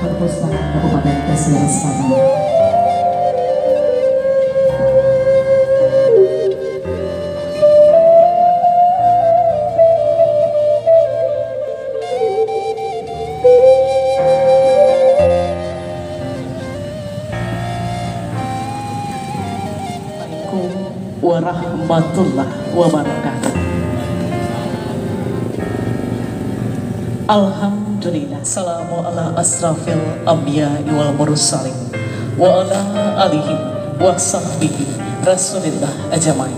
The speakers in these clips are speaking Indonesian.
Perpustakaan Kabupaten Pesisir Selatan. Warahmatullahi wabarakatuh. Alhamdulillah, salamu ala asrafil anbiya wal mursalin wa ala alihi wa sahbihi rasulillah ajmain.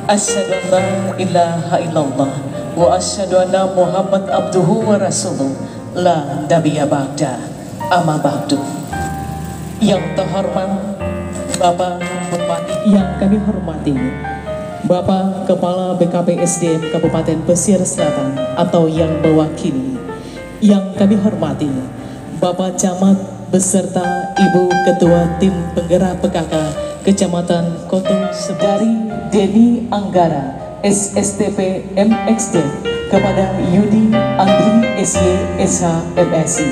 Asyhadu an la ilaha illallah wa asyhadu anna Muhammad abduhu wa rasuluh la nabiyya ba'da amma ba'du. Yang terhormat Bapak Bupati, yang kami hormati Bapak Kepala BKP SDM Kabupaten Pesisir Selatan atau yang mewakili, yang kami hormati Bapak Camat beserta Ibu Ketua Tim Penggerak PKK Kecamatan Koto Sedari Dedi Anggara SSTP MXD kepada Yudi Andri SY SH MSI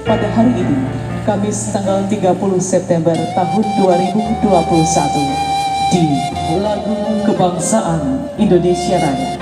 pada hari ini Kamis tanggal 30 September tahun 2021 di lagu kebangsaan Indonesia Raya.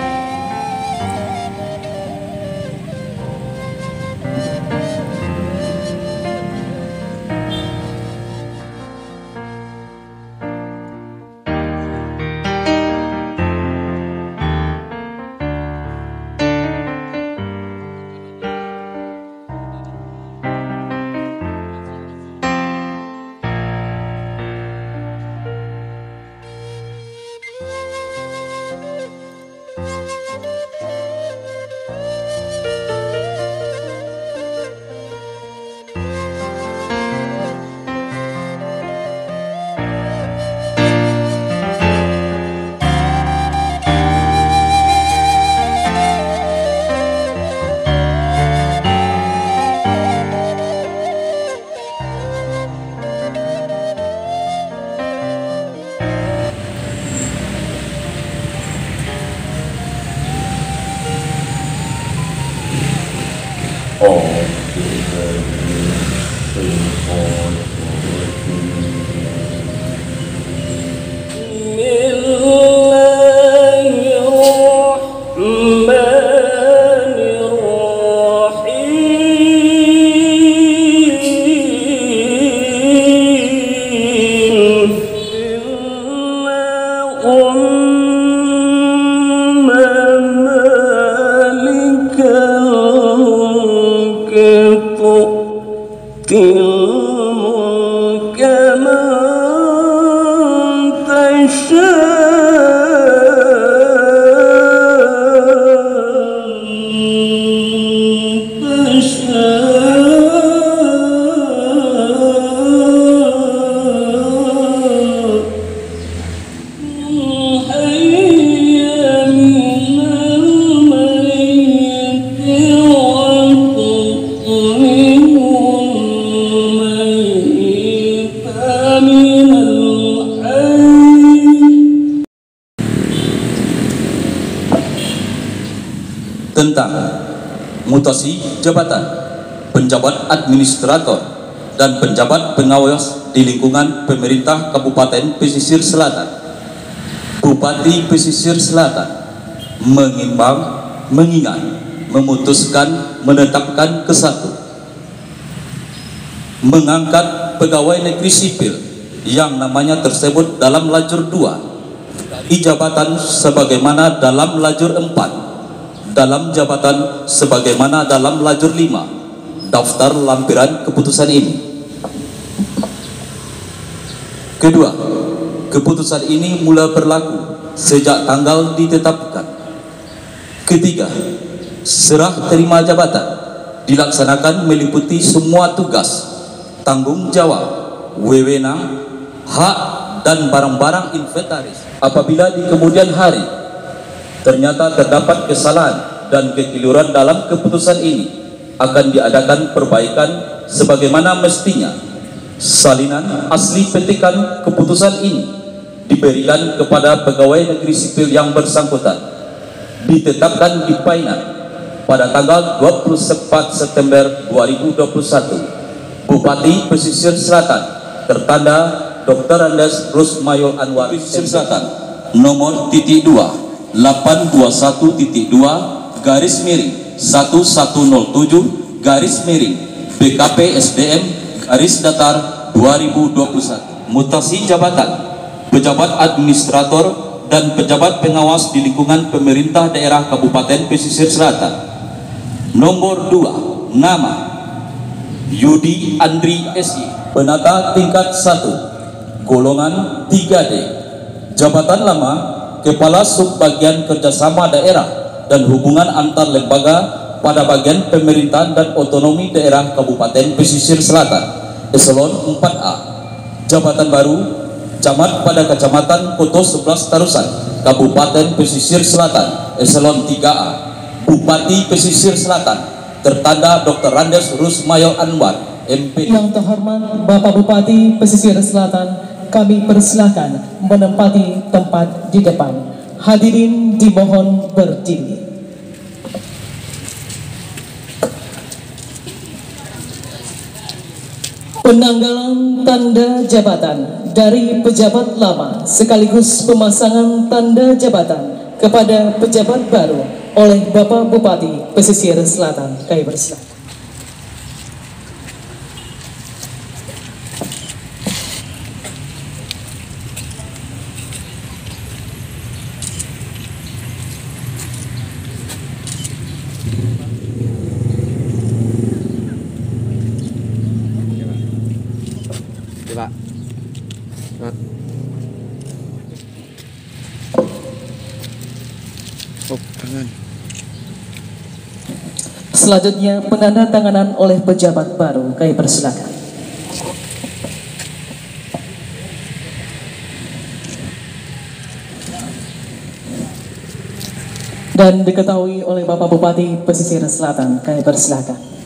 Tentang mutasi jabatan penjabat administrator dan penjabat pengawas di lingkungan pemerintah Kabupaten Pesisir Selatan. Bupati Pesisir Selatan mengimbang, mengingat, memutuskan, menetapkan kesatu, mengangkat pegawai negeri sipil yang namanya tersebut dalam lajur 2 ijabatan sebagaimana dalam lajur 4, dalam jabatan sebagaimana dalam lajur 5 daftar lampiran keputusan ini. Kedua, keputusan ini mula berlaku sejak tanggal ditetapkan. Ketiga, serah terima jabatan dilaksanakan meliputi semua tugas, tanggung jawab, wewenang, hak dan barang-barang inventaris. Apabila di kemudian hari ternyata terdapat kesalahan dan kekeliruan dalam keputusan ini, akan diadakan perbaikan sebagaimana mestinya. Salinan asli petikan keputusan ini diberikan kepada pegawai negeri sipil yang bersangkutan, ditetapkan di Painan pada tanggal 24 September 2021 Bupati Pesisir Selatan tertanda Dr. Andes Rusmayo Anwar Pesisir Selatan nomor titik 2 821.2 garis miring 1107 garis miring BKP SDM garis datar 2021. Mutasi jabatan pejabat administrator dan pejabat pengawas di lingkungan pemerintah daerah Kabupaten Pesisir Selatan. Nomor 2, nama Yudi Andri SI, penata tingkat 1, golongan 3D, jabatan lama Kepala Subbagian Kerjasama Daerah dan Hubungan Antar Lembaga pada Bagian Pemerintahan dan Otonomi Daerah Kabupaten Pesisir Selatan, Eselon 4A. Jabatan baru Camat pada Kecamatan Koto 11 Tarusan, Kabupaten Pesisir Selatan, Eselon 3A. Bupati Pesisir Selatan tertanda Dr. Andes Rusmayo Anwar, MP. Yang terhormat Bapak Bupati Pesisir Selatan, kami persilakan menempati tempat di depan. Hadirin dimohon berdiri. Penanggalan tanda jabatan dari pejabat lama sekaligus pemasangan tanda jabatan kepada pejabat baru oleh Bapak Bupati Pesisir Selatan. Kami persilakan. Pak. Oh, tangan. Selanjutnya penandatanganan oleh pejabat baru. Kami persilakan. Dan diketahui oleh Bapak Bupati Pesisir Selatan. Kami persilakan.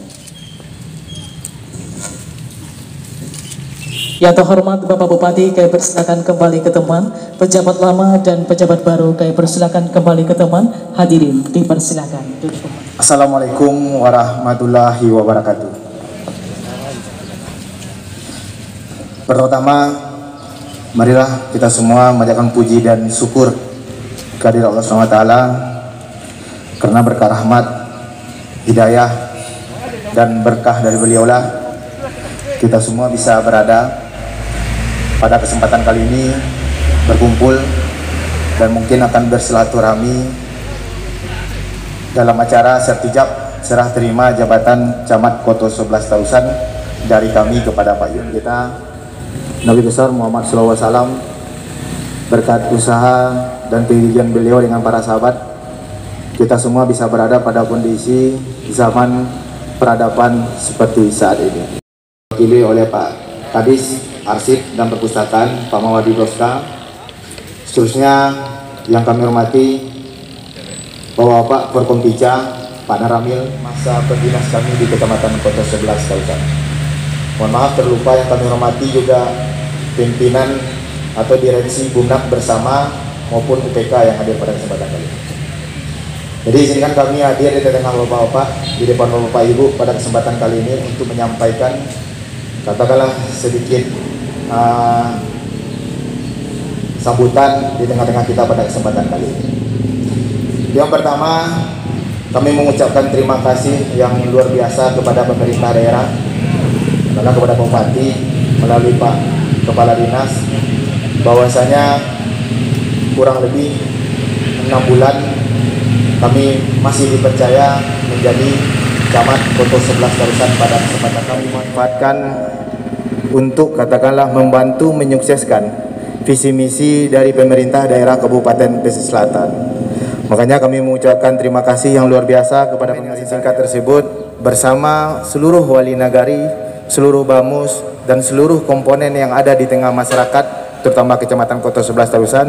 Yang terhormat Bapak Bupati, kami persilakan kembali ke teman. Pejabat lama dan pejabat baru, kami persilakan kembali ke teman. Hadirin dipersilakan. Assalamualaikum warahmatullahi wabarakatuh. Pertama, marilah kita semua memanjatkan puji dan syukur kehadirat Allah SWT karena berkah rahmat, hidayah, dan berkah dari beliaulah kita semua bisa berada pada kesempatan kali ini berkumpul dan mungkin akan bersilaturahmi dalam acara sertijab serah terima jabatan Camat Koto 11 Tarusan dari kami kepada Pak Yun. Kita Nabi besar Muhammad SAW berkat usaha dan pendidikan beliau dengan para sahabat, kita semua bisa berada pada kondisi zaman peradaban seperti saat ini. Diwakili oleh Pak Kadis Arsip dan Perpustakaan, Pak Mawadi Doska, seterusnya yang kami hormati Bapak Forkompija, Pak Naramil, masa berdinas kami di Kecamatan Koto 11 Tarusan. Mohon maaf terlupa yang kami hormati juga pimpinan atau direksi Bumnak bersama maupun UPK yang hadir pada kesempatan kali ini. Jadi izinkan kami hadir di tengah bapak-bapak, di depan bapak ibu pada kesempatan kali ini untuk menyampaikan katakanlah sedikit sambutan di tengah-tengah kita pada kesempatan kali ini. Yang pertama, kami mengucapkan terima kasih yang luar biasa kepada pemerintah daerah, karena kepada Bupati melalui Pak Kepala Dinas, bahwasanya kurang lebih 6 bulan kami masih dipercaya menjadi Camat Koto 11 Tarusan. Pada kesempatan kami manfaatkan untuk katakanlah membantu menyukseskan visi misi dari pemerintah daerah Kabupaten Pesisir Selatan. Makanya kami mengucapkan terima kasih yang luar biasa kepada pengisi singkat tersebut bersama seluruh wali nagari, seluruh bamus, dan seluruh komponen yang ada di tengah masyarakat, terutama Kecamatan Koto 11 Tarusan.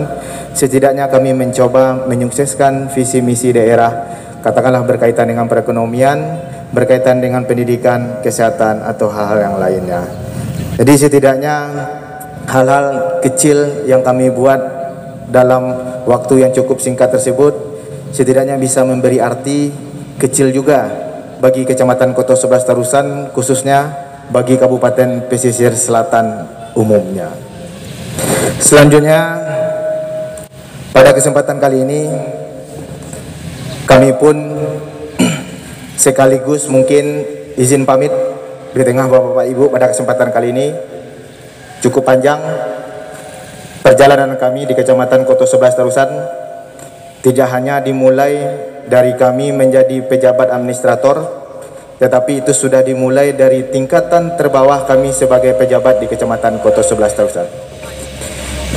Setidaknya kami mencoba menyukseskan visi misi daerah, katakanlah berkaitan dengan perekonomian, berkaitan dengan pendidikan, kesehatan, atau hal-hal yang lainnya. Jadi setidaknya hal-hal kecil yang kami buat dalam waktu yang cukup singkat tersebut setidaknya bisa memberi arti kecil juga bagi Kecamatan Koto 11 Tarusan, khususnya bagi Kabupaten Pesisir Selatan umumnya. Selanjutnya, pada kesempatan kali ini kami pun sekaligus mungkin izin pamit di tengah Bapak-Bapak Ibu. Pada kesempatan kali ini cukup panjang perjalanan kami di Kecamatan Koto 11 Tarusan. Tidak hanya dimulai dari kami menjadi pejabat administrator, tetapi itu sudah dimulai dari tingkatan terbawah kami sebagai pejabat di Kecamatan Koto 11 Tarusan.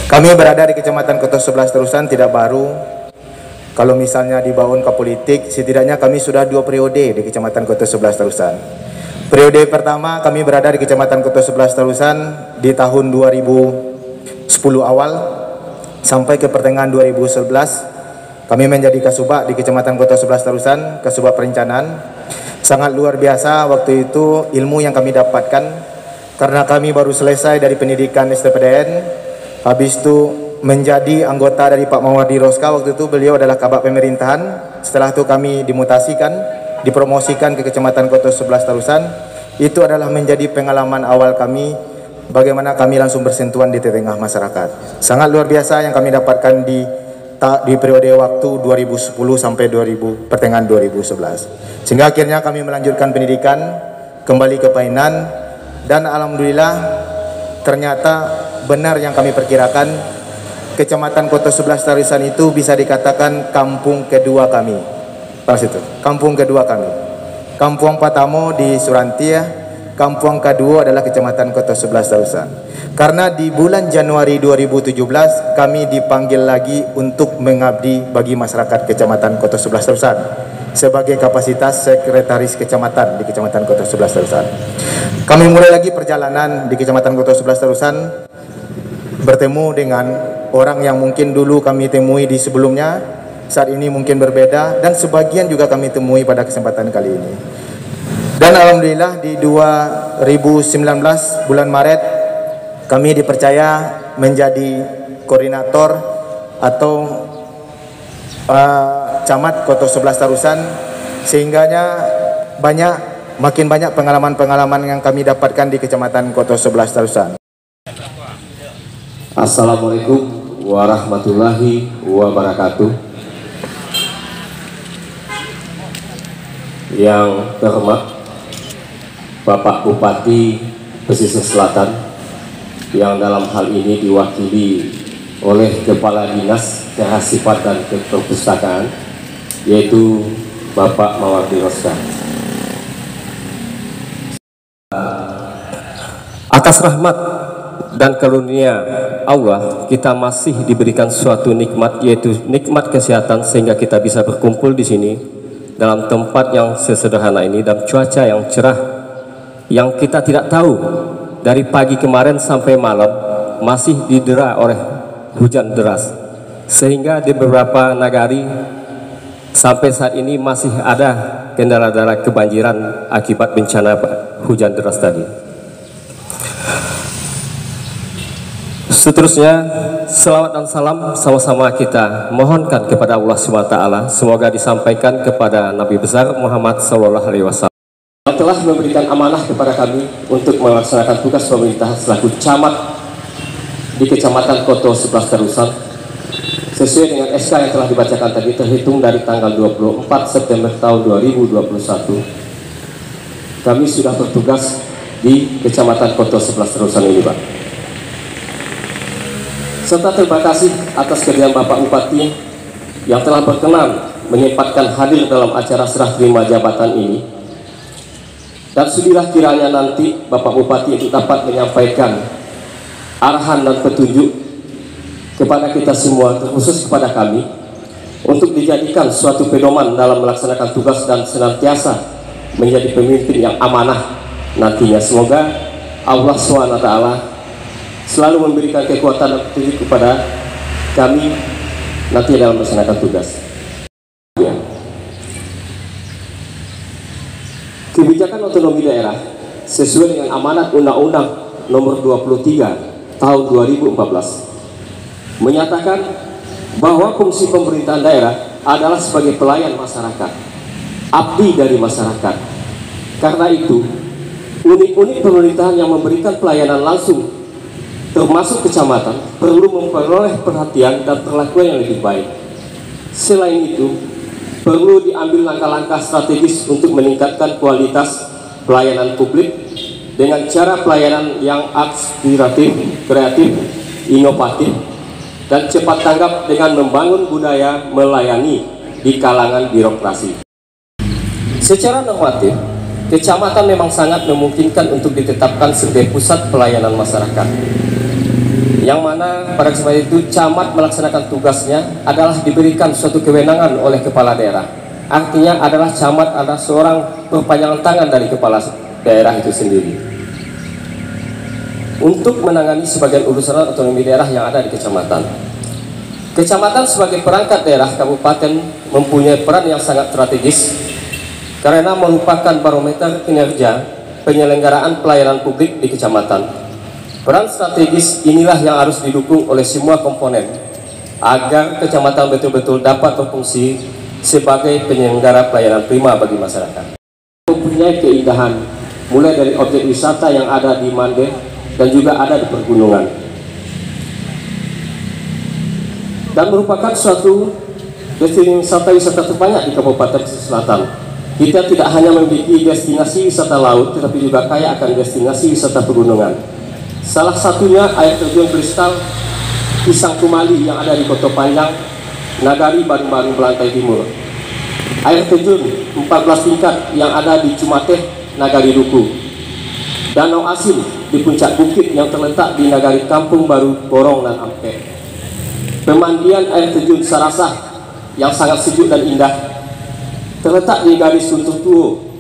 Kami berada di Kecamatan Koto 11 Tarusan tidak baru. Kalau misalnya dibawa ke politik, setidaknya kami sudah 2 periode di Kecamatan Koto 11 Tarusan. Periode pertama kami berada di Kecamatan Koto 11 Tarusan di tahun 2010 awal sampai ke pertengahan 2011. Kami menjadi Kasubag di Kecamatan Koto 11 Tarusan, Kasubag Perencanaan. Sangat luar biasa waktu itu ilmu yang kami dapatkan, karena kami baru selesai dari pendidikan STPDN. Habis itu menjadi anggota dari Pak Mawardi Roska. Waktu itu beliau adalah kabak pemerintahan. Setelah itu kami dimutasikan, dipromosikan ke Kecamatan Koto 11 Tarusan. Itu adalah menjadi pengalaman awal kami, bagaimana kami langsung bersentuhan di tengah masyarakat. Sangat luar biasa yang kami dapatkan di periode waktu 2010 sampai pertengahan 2011. Sehingga akhirnya kami melanjutkan pendidikan kembali ke Painan, dan alhamdulillah ternyata benar yang kami perkirakan, Kecamatan Koto 11 Tarusan itu bisa dikatakan kampung kedua kami. Pas itu, kampung kedua kami. Kampung pertama di Surantia, kampung kedua adalah Kecamatan Koto 11 Tarusan. Karena di bulan Januari 2017 kami dipanggil lagi untuk mengabdi bagi masyarakat Kecamatan Koto 11 Tarusan sebagai kapasitas sekretaris kecamatan di Kecamatan Koto 11 Tarusan. Kami mulai lagi perjalanan di Kecamatan Koto 11 Tarusan, bertemu dengan orang yang mungkin dulu kami temui di sebelumnya, saat ini mungkin berbeda, dan sebagian juga kami temui pada kesempatan kali ini. Dan alhamdulillah di 2019 bulan Maret kami dipercaya menjadi koordinator atau camat Koto 11 Tarusan, sehingganya makin banyak pengalaman-pengalaman yang kami dapatkan di Kecamatan Koto 11 Tarusan. Assalamualaikum warahmatullahi wabarakatuh. Yang terhormat Bapak Bupati Pesisir Selatan, yang dalam hal ini diwakili oleh Kepala Dinas Kehasifatan dan Perpustakaan, yaitu Bapak Mawardi Roska. Atas rahmat dan karunia Allah, kita masih diberikan suatu nikmat, yaitu nikmat kesehatan, sehingga kita bisa berkumpul di sini dalam tempat yang sesederhana ini, dan cuaca yang cerah, yang kita tidak tahu dari pagi kemarin sampai malam masih didera oleh hujan deras, sehingga di beberapa nagari sampai saat ini masih ada kendala-kendala kebanjiran akibat bencana hujan deras tadi. Seterusnya, selawat dan salam sama-sama kita mohonkan kepada Allah SWT, semoga disampaikan kepada Nabi besar Muhammad SAW, yang telah memberikan amanah kepada kami untuk melaksanakan tugas pemerintahan selaku camat di Kecamatan Koto 11 Tarusan sesuai dengan SK yang telah dibacakan tadi, terhitung dari tanggal 24 September tahun 2021. Kami sudah bertugas di Kecamatan Koto 11 Tarusan ini, Pak. Serta terima kasih atas kehadiran Bapak Bupati yang telah berkenan menyempatkan hadir dalam acara serah terima jabatan ini. Dan sudilah kiranya nanti Bapak Bupati itu dapat menyampaikan arahan dan petunjuk kepada kita semua, terkhusus kepada kami, untuk dijadikan suatu pedoman dalam melaksanakan tugas dan senantiasa menjadi pemimpin yang amanah nantinya. Semoga Allah SWT selalu memberikan kekuatan dan petunjuk kepada kami nanti dalam melaksanakan tugas. Kebijakan otonomi daerah sesuai dengan amanat Undang-Undang Nomor 23 Tahun 2014 menyatakan bahwa fungsi pemerintahan daerah adalah sebagai pelayan masyarakat, abdi dari masyarakat. Karena itu, unit-unit pemerintahan yang memberikan pelayanan langsung termasuk kecamatan perlu memperoleh perhatian dan perlakuan yang lebih baik. Selain itu, perlu diambil langkah-langkah strategis untuk meningkatkan kualitas pelayanan publik dengan cara pelayanan yang aspiratif, kreatif, inovatif, dan cepat tanggap dengan membangun budaya melayani di kalangan birokrasi. Secara normatif, kecamatan memang sangat memungkinkan untuk ditetapkan sebagai pusat pelayanan masyarakat, yang mana pada kesempatan itu camat melaksanakan tugasnya adalah diberikan suatu kewenangan oleh kepala daerah. Artinya adalah camat adalah seorang perpanjangan tangan dari kepala daerah itu sendiri untuk menangani sebagian urusan otonomi daerah yang ada di kecamatan. Kecamatan sebagai perangkat daerah kabupaten mempunyai peran yang sangat strategis karena merupakan barometer kinerja penyelenggaraan pelayanan publik di kecamatan. Peran strategis inilah yang harus didukung oleh semua komponen agar kecamatan betul-betul dapat berfungsi sebagai penyelenggara pelayanan prima bagi masyarakat. Mempunyai keindahan mulai dari objek wisata yang ada di Mande dan juga ada di pergunungan, dan merupakan suatu destinasi wisata terbanyak di Kabupaten Pesisir Selatan. Kita tidak hanya memiliki destinasi wisata laut, tetapi juga kaya akan destinasi wisata pegunungan. Salah satunya air terjun kristal Pisang Kumali yang ada di Koto Panjang, Nagari Barung-Barung Belantai Timur. Air terjun 14 tingkat yang ada di Cumateh, Nagari Duku. Danau Asin di puncak bukit yang terletak di Nagari Kampung Baru, Borong dan Ampe. Pemandian air terjun Sarasah yang sangat sejuk dan indah terletak di garis Suntuh Tuo,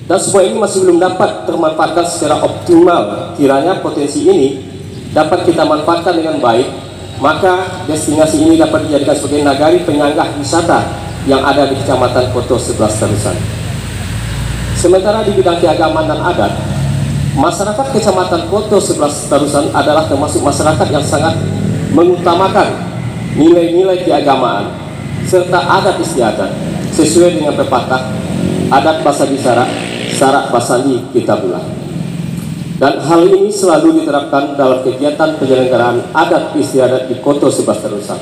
dan semua ini masih belum dapat termanfaatkan secara optimal. Kiranya potensi ini dapat kita manfaatkan dengan baik, maka destinasi ini dapat dijadikan sebagai nagari penyanggah wisata yang ada di Kecamatan Koto 11 Tarusan. Sementara di bidang keagamaan dan adat, masyarakat Kecamatan Koto 11 Tarusan adalah termasuk masyarakat yang sangat mengutamakan nilai-nilai keagamaan serta adat istiadat sesuai dengan pepatah adat basa bisarak, sarak basandi kitabulah. Dan hal ini selalu diterapkan dalam kegiatan penyelenggaraan adat istiadat di Koto 11 Tarusan.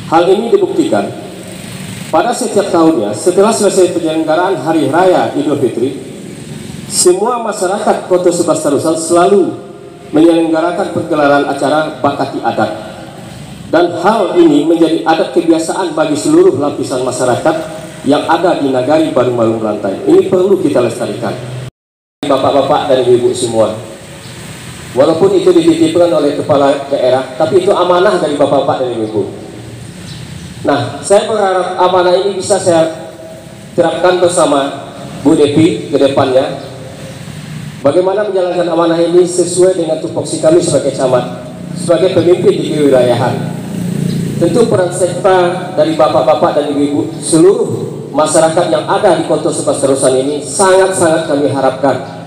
Hal ini dibuktikan pada setiap tahunnya setelah selesai penyelenggaraan Hari Raya Idul Fitri, semua masyarakat Koto 11 Tarusan selalu menyelenggarakan pergelaran acara bakati adat. Dan hal ini menjadi adat kebiasaan bagi seluruh lapisan masyarakat yang ada di Nagari Barung-Barung Belantai. Ini perlu kita lestarikan. Bapak-bapak dan ibu-ibu semua, walaupun itu dititipkan oleh kepala daerah, tapi itu amanah dari bapak-bapak dan ibu-ibu. Nah, saya berharap amanah ini bisa saya terapkan bersama Bu Depi ke depannya. Bagaimana menjalankan amanah ini sesuai dengan tupoksi kami sebagai camat, sebagai pemimpin di kewilayahan. Tentu peran serta dari bapak-bapak dan ibu-ibu seluruh masyarakat yang ada di Koto 11 Tarusan ini sangat-sangat kami harapkan.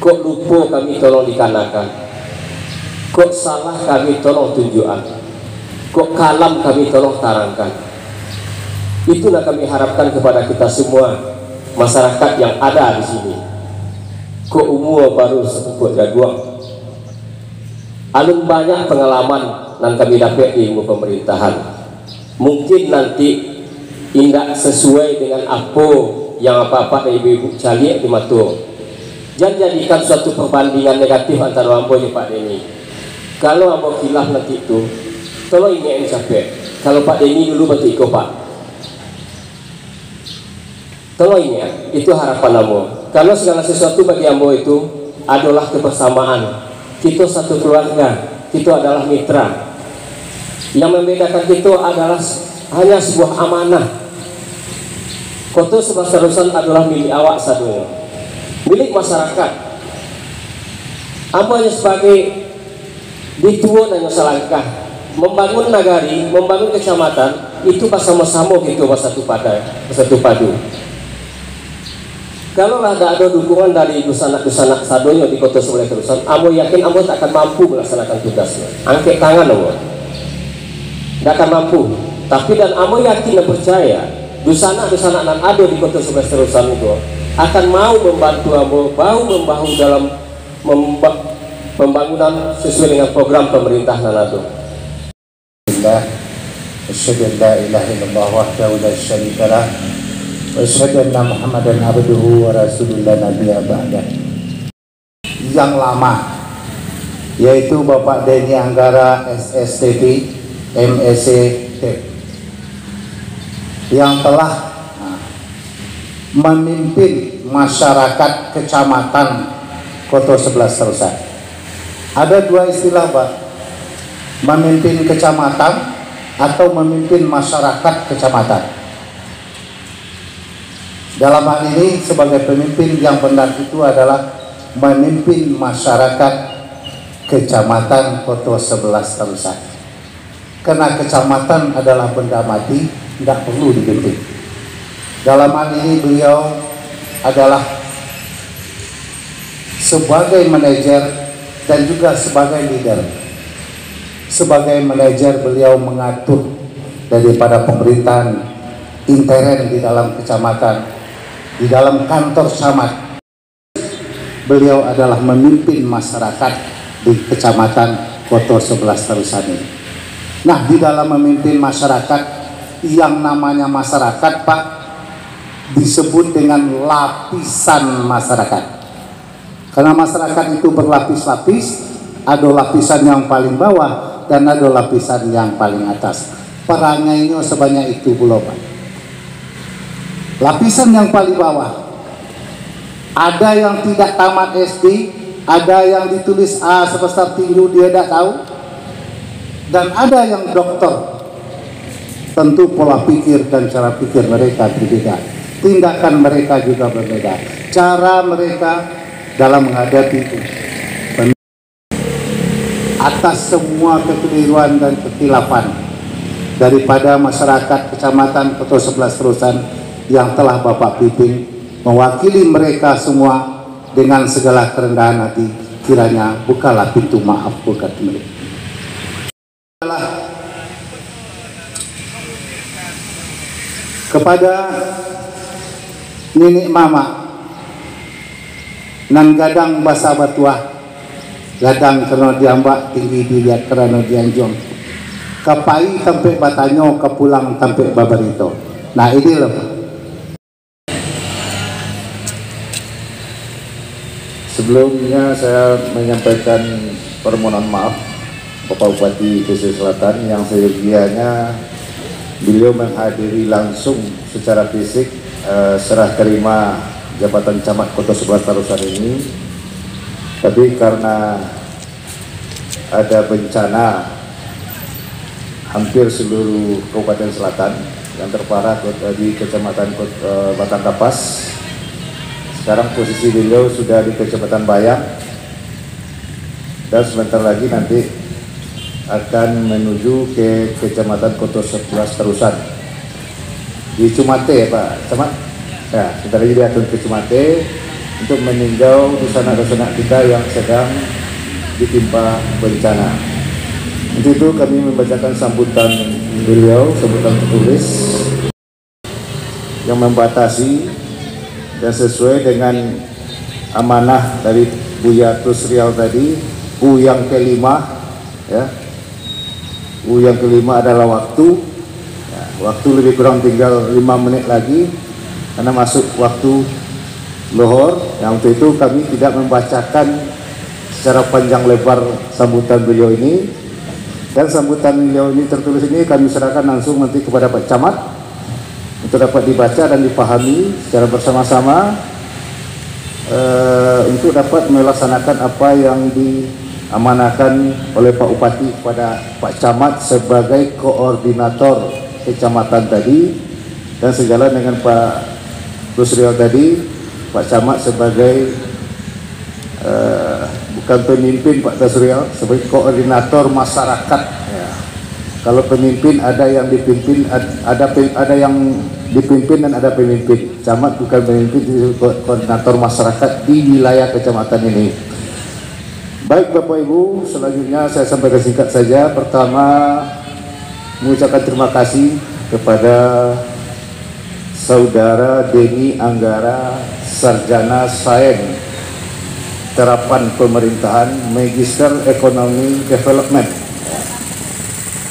Kok lupa kami tolong dikarenakan, kok salah kami tolong tunjukkan, kok kalam kami tolong tarangkan. Itulah kami harapkan kepada kita semua masyarakat yang ada di sini. Kok umur baru sepupuk jaguang, alun banyak pengalaman yang kami dapat di ilmu pemerintahan. Mungkin nanti tidak sesuai dengan apa yang apa-apa dari ibu-ibu calik di matur. Jangan jadikan suatu perbandingan negatif antara ambo dan Pak Denny. Kalau ambo khilaf nanti itu, tolong ini yang capek. Kalau Pak Denny dulu bantu ikut Pak. Tolong ini ya, itu harapan ambo. Karena segala sesuatu bagi ambo itu adalah kebersamaan. Kita satu keluarga, kita adalah mitra. Yang membedakan kita adalah hanya sebuah amanah. Koto 11 Tarusan adalah milik awak satunya, milik masyarakat. Apa hanya sebagai dituan hanya selangkah membangun nagari, membangun kecamatan itu bersama-sama gitu bersatu padu. Kalau ada dukungan dari dusanak-dusanak sadonya di Koto 11 Tarusan, amo yakin amo tak akan mampu melaksanakan tugasnya. Angkat tangan amo, tidak akan mampu. Tapi dan amo yakin dan percaya dusanak-dusanak yang ada di Koto 11 Tarusan itu akan mau membantu bahu-membahu dalam pembangunan sesuai dengan program pemerintah Nanado. Asyhadu an la ilaha illallah wahdahu la syarika lah wa asyhadu anna Muhammadan abduhu wa rasulullah nabiyya ba'da. Yang lama, yaitu Bapak Denny Anggara SSTP MSc yang telah memimpin masyarakat Kecamatan Koto 11 Terusan. Ada dua istilah, Pak, memimpin kecamatan atau memimpin masyarakat kecamatan. Dalam hal ini sebagai pemimpin yang benar itu adalah memimpin masyarakat Kecamatan Koto 11 Terusan. Karena kecamatan adalah benda mati, tidak perlu dipimpin. Dalam hal ini beliau adalah sebagai manajer dan juga sebagai leader. Sebagai manajer beliau mengatur daripada pemerintahan intern di dalam kecamatan, di dalam kantor camat. Beliau adalah memimpin masyarakat di Kecamatan Koto 11 Terusan ini. Nah, di dalam memimpin masyarakat, yang namanya masyarakat, Pak, disebut dengan lapisan masyarakat. Karena masyarakat itu berlapis-lapis, ada lapisan yang paling bawah dan ada lapisan yang paling atas. Perangainya sebanyak itu pula, Pak. Lapisan yang paling bawah, ada yang tidak tamat SD, ada yang ditulis A sebesar tinju dia tidak tahu, dan ada yang doktor. Tentu pola pikir dan cara pikir mereka berbeda, tindakan mereka juga berbeda, cara mereka dalam menghadapi itu. Atas semua kekeliruan dan kekilafan daripada masyarakat Kecamatan Koto 11 Terusan yang telah Bapak pimpin, mewakili mereka semua dengan segala kerendahan hati, kiranya bukalah pintu maaf buat mereka. Kepada Nenek Mama nan gadang basa batuah, gadang kerana diambak tinggi dilihat kerana dianjong, kapai sampai batanyo kepulang sampai babarito. Nah, ini loh. Sebelumnya saya menyampaikan permohonan maaf Bapak Bupati Pesisir Selatan yang seyogianya beliau menghadiri langsung secara fisik serah terima jabatan camat Koto 11 Terusan ini, tapi karena ada bencana hampir seluruh Kabupaten Selatan, yang terparah di Kecamatan Batang Kapas. Sekarang posisi beliau sudah di Kecamatan Bayang dan sebentar lagi nanti akan menuju ke Kecamatan Koto 11 Terusan di Cumate, ya Pak Camat. Ya, sebentar lagi dia akan ke Cumate untuk meninjau dusun-dusun kita yang sedang ditimpa bencana. Untuk itu kami membacakan sambutan beliau, sambutan tertulis yang membatasi dan sesuai dengan amanah dari Buya Tusrial tadi. U yang kelima, ya, U yang kelima adalah waktu. Ya, waktu lebih kurang tinggal 5 menit lagi karena masuk waktu lohor. Yang untuk itu kami tidak membacakan secara panjang lebar sambutan beliau ini, dan sambutan beliau ini tertulis ini kami serahkan langsung nanti kepada Pak Camat untuk dapat dibaca dan dipahami secara bersama-sama untuk dapat melaksanakan apa yang diamanahkan oleh Pak Bupati kepada Pak Camat sebagai koordinator kecamatan tadi, dan sejalan dengan Pak Tusrial tadi, Pak Camat sebagai bukan pemimpin Pak Tusrial, sebagai koordinator masyarakat. Ya. Kalau pemimpin ada yang dipimpin, ada yang dipimpin dan ada pemimpin. Camat bukan pemimpin, koordinator masyarakat di wilayah kecamatan ini. Baik Bapak Ibu, selanjutnya saya sampaikan singkat saja. Pertama, mengucapkan terima kasih kepada Saudara Denny Anggara sarjana sains terapan pemerintahan, Magister Ekonomi Development.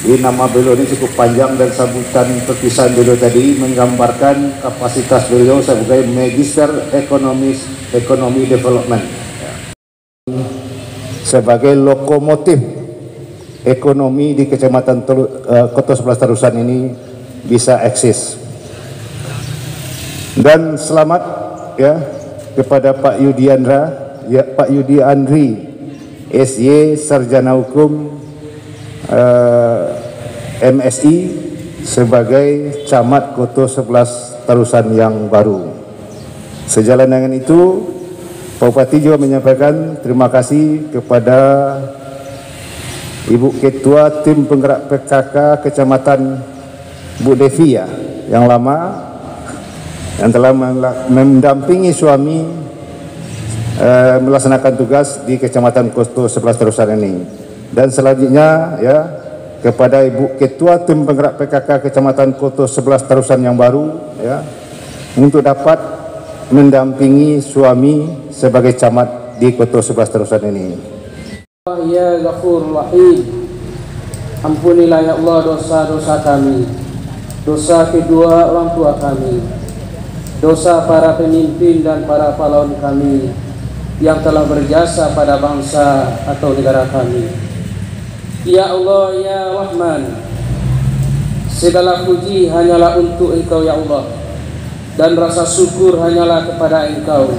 Di nama beliau ini cukup panjang dan sambutan terpisah beliau tadi menggambarkan kapasitas beliau sebagai Magister Ekonomi Development, sebagai lokomotif ekonomi di Kecamatan Kota 11 Tarusan ini bisa eksis. Dan selamat ya kepada Pak Yudi Andri SY, Sarjana Hukum MSI, sebagai Camat Kota 11 Tarusan yang baru. Sejalan dengan itu, Pak Bupati juga menyampaikan terima kasih kepada Ibu Ketua Tim Penggerak PKK Kecamatan Bu Devi ya, yang lama, yang telah mendampingi suami melaksanakan tugas di Kecamatan Kota 11 Tarusan ini. Dan selanjutnya ya kepada Ibu Ketua Tim Penggerak PKK Kecamatan Kota 11 Tarusan yang baru ya, untuk dapat mendampingi suami sebagai camat di Kota 11 Tarusan ini. Ya Ghafur Rahim, ampunilah ya Allah dosa-dosa kami, dosa kedua orang tua kami, dosa para pemimpin dan para pahlawan kami yang telah berjasa pada bangsa atau negara kami. Ya Allah, ya Rahman, segala puji hanyalah untuk Engkau ya Allah, dan rasa syukur hanyalah kepada Engkau,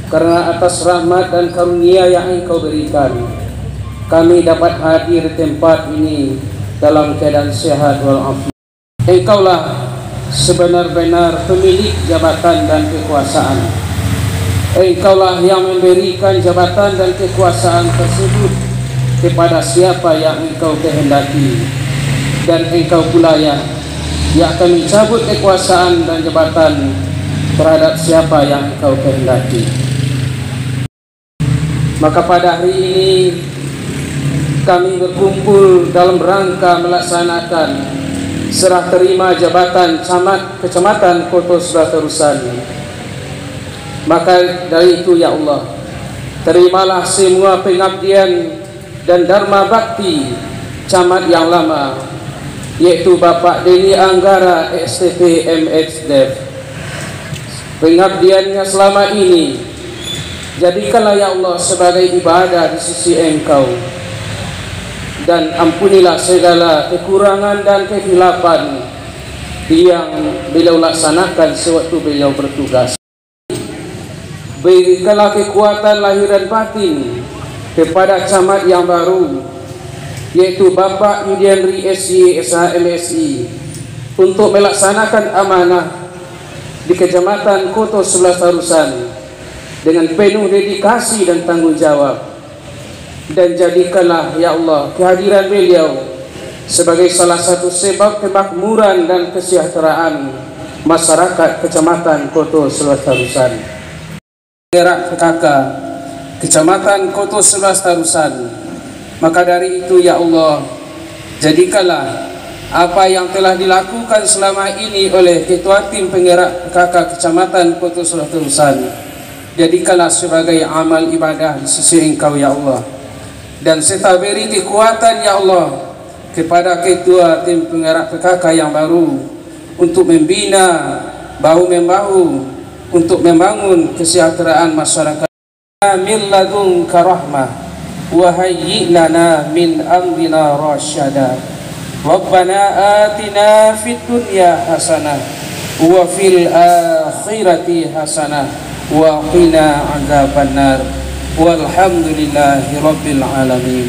karena atas rahmat dan karunia yang Engkau berikan, kami dapat hadir di tempat ini dalam keadaan sehat walafiat. Engkaulah sebenar-benar pemilik jabatan dan kekuasaan. Engkaulah yang memberikan jabatan dan kekuasaan tersebut kepada siapa yang Engkau kehendaki, dan Engkau pula yang akan mencabut kekuasaan dan jabatan terhadap siapa yang Engkau kehendaki. Maka pada hari ini kami berkumpul dalam rangka melaksanakan serah terima jabatan Camat Kecamatan Kota 11 Tarusan. Maka dari itu ya Allah, terimalah semua pengabdian dan dharma bakti camat yang lama, yaitu Bapak Deni Anggara STP MXDev. Pengabdiannya selama ini jadikanlah ya Allah sebagai ibadah di sisi Engkau, dan ampunilah segala kekurangan dan kekhilafan yang beliau laksanakan sewaktu beliau bertugas. Berikanlah kekuatan lahir dan batin kepada camat yang baru, yaitu Bapak Yudi Andri SY MSI, untuk melaksanakan amanah di Kecamatan Kota 11 Tarusan dengan penuh dedikasi dan tanggung jawab. Dan jadikanlah ya Allah kehadiran beliau sebagai salah satu sebab kemakmuran dan kesejahteraan masyarakat Kecamatan Kota 11 Tarusan. Penggerak PKK Kecamatan Kota 11 Tarusan. Maka dari itu ya Allah, jadikanlah apa yang telah dilakukan selama ini oleh Ketua Tim Penggerak PKK Kecamatan Kota 11 Tarusan, jadikanlah sebagai amal ibadah di sisi Engkau ya Allah. Dan serta beri kekuatan ya Allah kepada Ketua Tim Penggerak PKK yang baru untuk membina bahu-membahu untuk membangun kesejahteraan masyarakat. Min ladunka rahmah wa hayyi lana min amrina rasyada. Rabbana atina fid dunya hasanah wa fil akhirati hasanah wa qina adzabannar. Walhamdulillahi rabbil alamin.